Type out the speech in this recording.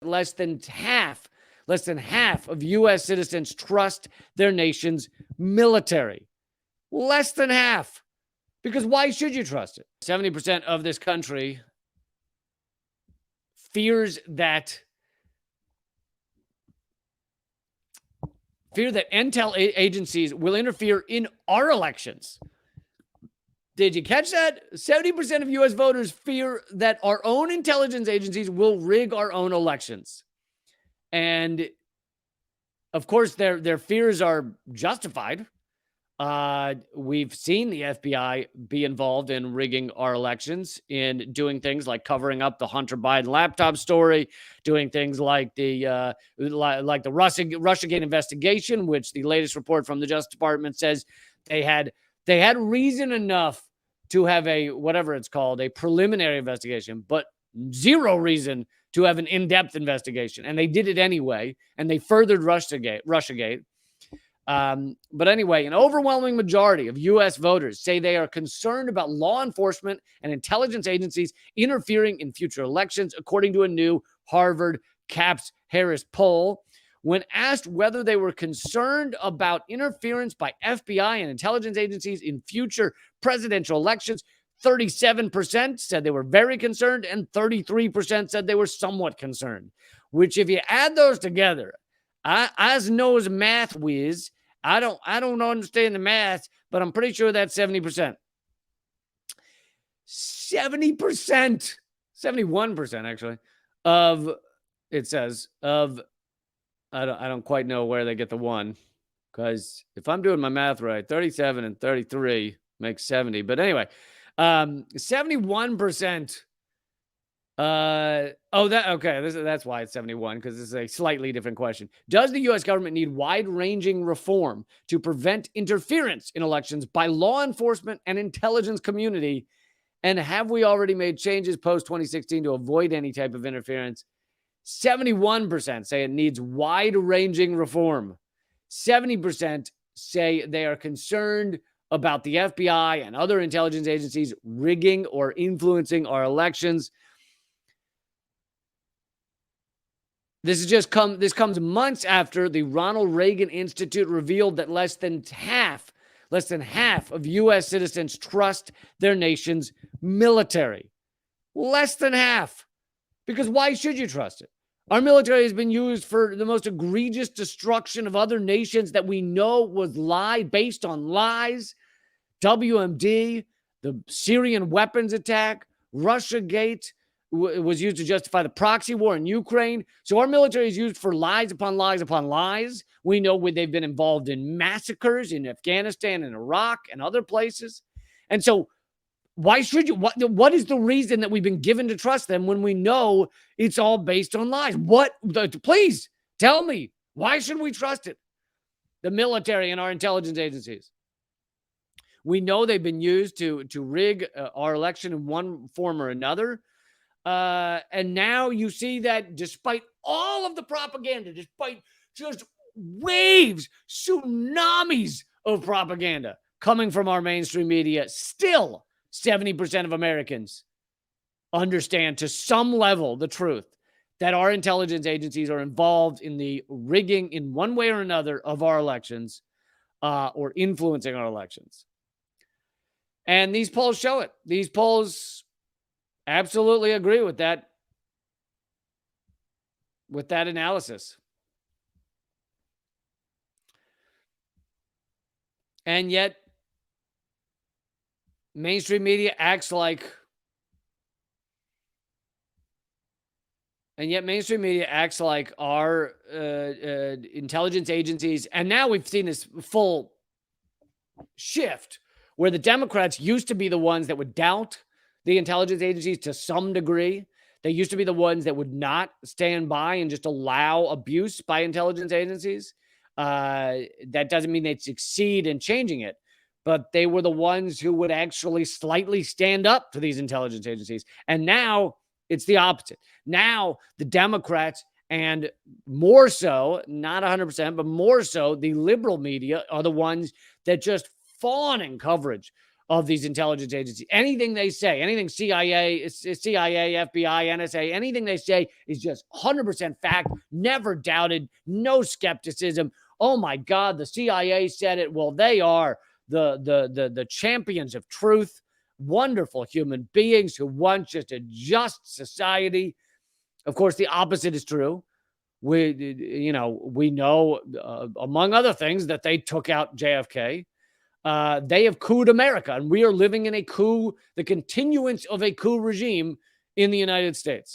Less than half of U.S. citizens trust their nation's military. Less than half. Because why should you trust it? 70% of this country fears that intel agencies will interfere in our elections. Did you catch that? 70% of U.S. voters fear that our own intelligence agencies will rig our own elections. And, of course, their fears are justified. We've seen the FBI be involved in rigging our elections, in doing things like covering up the Hunter Biden laptop story, doing things like the Russiagate investigation, which the latest report from the Justice Department says they had reason enough to have a preliminary investigation, but zero reason to have an in-depth investigation. And they did it anyway, and they furthered Russiagate. But anyway, an overwhelming majority of U.S. voters say they are concerned about law enforcement and intelligence agencies interfering in future elections, according to a new Harvard Capps-Harris poll. When asked whether they were concerned about interference by FBI and intelligence agencies in future presidential elections, 37% said they were very concerned, and 33% said they were somewhat concerned. Which, if you add those together, as knows math whiz, I don't understand the math, but I'm pretty sure that's 70%. 70%, 71% actually, of, it says, of, I don't quite know where they get the one, because if I'm doing my math right, 37 and 33 makes 70. But anyway, 71%. That's why it's 71, because this is a slightly different question. Does the U.S. government need wide-ranging reform to prevent interference in elections by law enforcement and intelligence community? And have we already made changes post-2016 to avoid any type of interference? 71% say it needs wide-ranging reform. 70% say they are concerned about the FBI and other intelligence agencies rigging or influencing our elections. This comes months after the Ronald Reagan Institute revealed that less than half of U.S. citizens trust their nation's military. Less than half. Because why should you trust it? Our military has been used for the most egregious destruction of other nations that we know was based on lies. WMD, the Syrian weapons attack, Russiagate was used to justify the proxy war in Ukraine. So our military is used for lies upon lies upon lies. We know they've been involved in massacres in Afghanistan and Iraq and other places. And so why should you? What is the reason that we've been given to trust them when we know it's all based on lies? Please tell me, why should we trust it? The military and our intelligence agencies. We know they've been used to rig our election in one form or another. And now you see that despite all of the propaganda, despite just waves, tsunamis of propaganda coming from our mainstream media, still 70% of Americans understand to some level the truth that our intelligence agencies are involved in the rigging in one way or another of our elections, or influencing our elections. And these polls show it. These polls absolutely agree with that analysis. And yet, mainstream media acts like our intelligence agencies, and now we've seen this full shift where the Democrats used to be the ones that would doubt the intelligence agencies to some degree. They used to be the ones that would not stand by and just allow abuse by intelligence agencies. That doesn't mean they'd succeed in changing it, but they were the ones who would actually slightly stand up to these intelligence agencies. And now it's the opposite. Now the Democrats, and more so, not 100%, but more so, the liberal media are the ones that just fawn in coverage of these intelligence agencies. Anything they say, anything CIA, FBI, NSA, anything they say is just 100% fact, never doubted, no skepticism. Oh my God, the CIA said it. Well, they are the champions of truth, wonderful human beings who want just a just society. Of course, the opposite is true. We know, among other things, that they took out JFK. They have couped America, and we are living in a coup, the continuance of a coup regime in the United States.